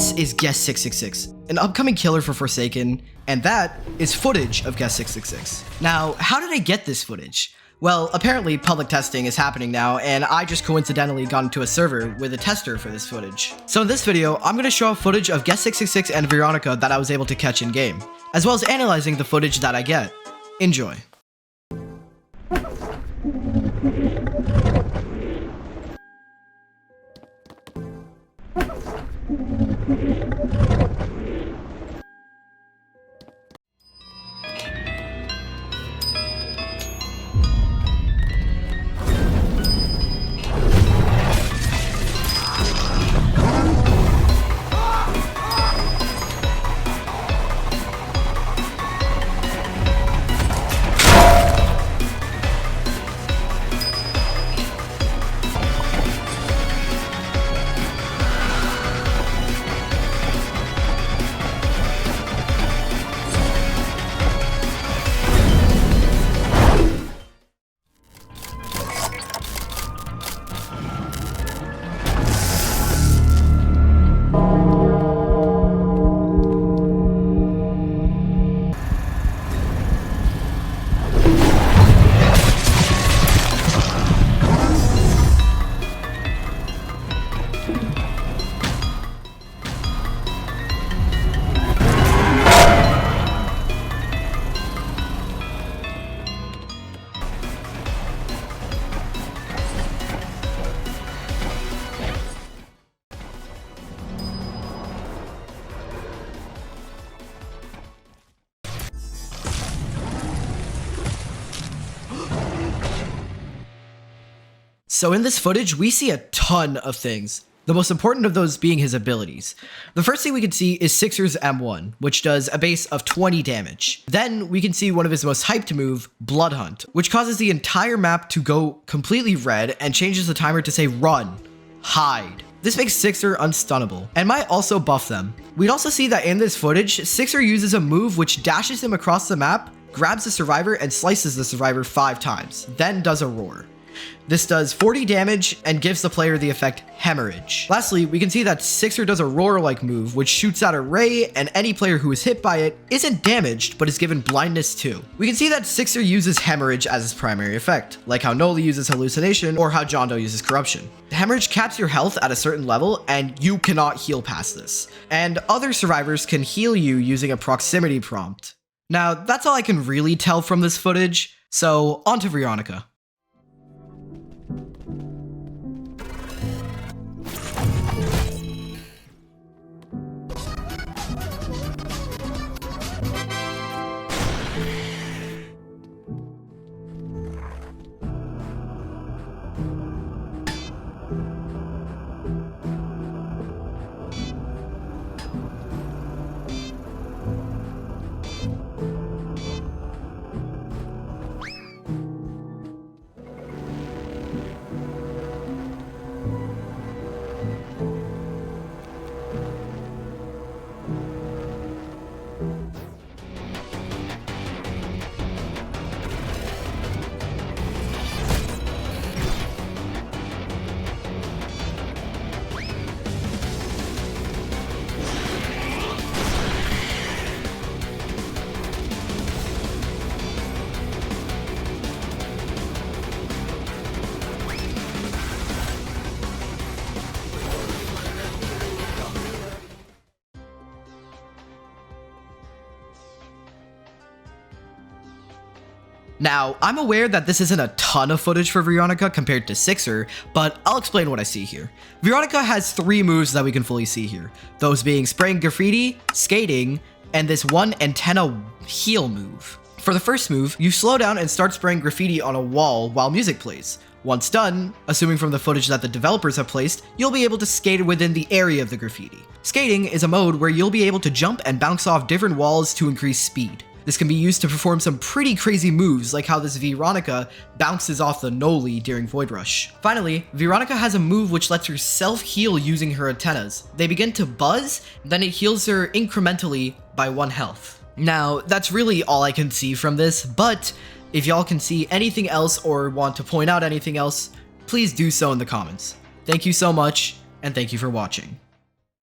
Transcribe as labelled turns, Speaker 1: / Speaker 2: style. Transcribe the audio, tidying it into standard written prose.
Speaker 1: This is Guest 666, an upcoming killer for Forsaken, and that is footage of Guest 666. Now, how did I get this footage? Well, apparently public testing is happening now, and I just coincidentally got into a server with a tester for this footage. So in this video, I'm going to show off footage of Guest 666 and Veeronica that I was able to catch in game, as well as analyzing the footage that I get. Enjoy. So in this footage, we see a ton of things, the most important of those being his abilities. The first thing we can see is Sixer's M1, which does a base of 20 damage. Then we can see one of his most hyped move, Blood Hunt, which causes the entire map to go completely red and changes the timer to say run, hide. This makes Sixer unstunnable, and might also buff them. We'd also see that in this footage, Sixer uses a move which dashes him across the map, grabs the survivor, and slices the survivor 5 times, then does a roar. This does 40 damage and gives the player the effect Hemorrhage. Lastly, we can see that Sixer does a roar-like move which shoots out a ray, and any player who is hit by it isn't damaged but is given blindness too. We can see that Sixer uses Hemorrhage as his primary effect, like how Noli uses Hallucination or how Jondo uses Corruption. Hemorrhage caps your health at a certain level and you cannot heal past this. And other survivors can heal you using a proximity prompt. Now, that's all I can really tell from this footage, so on to Veeronica. Now, I'm aware that this isn't a ton of footage for Veeronica compared to Sixer, but I'll explain what I see here. Veeronica has 3 moves that we can fully see here, those being spraying graffiti, skating, and this one antenna heal move. For the first move, you slow down and start spraying graffiti on a wall while music plays. Once done, assuming from the footage that the developers have placed, you'll be able to skate within the area of the graffiti. Skating is a mode where you'll be able to jump and bounce off different walls to increase speed. This can be used to perform some pretty crazy moves, like how this Veeronica bounces off the Noli during Void Rush. Finally, Veeronica has a move which lets her self-heal using her antennas. They begin to buzz, then it heals her incrementally by 1 health. Now, that's really all I can see from this, but if y'all can see anything else or want to point out anything else, please do so in the comments. Thank you so much, and thank you for watching.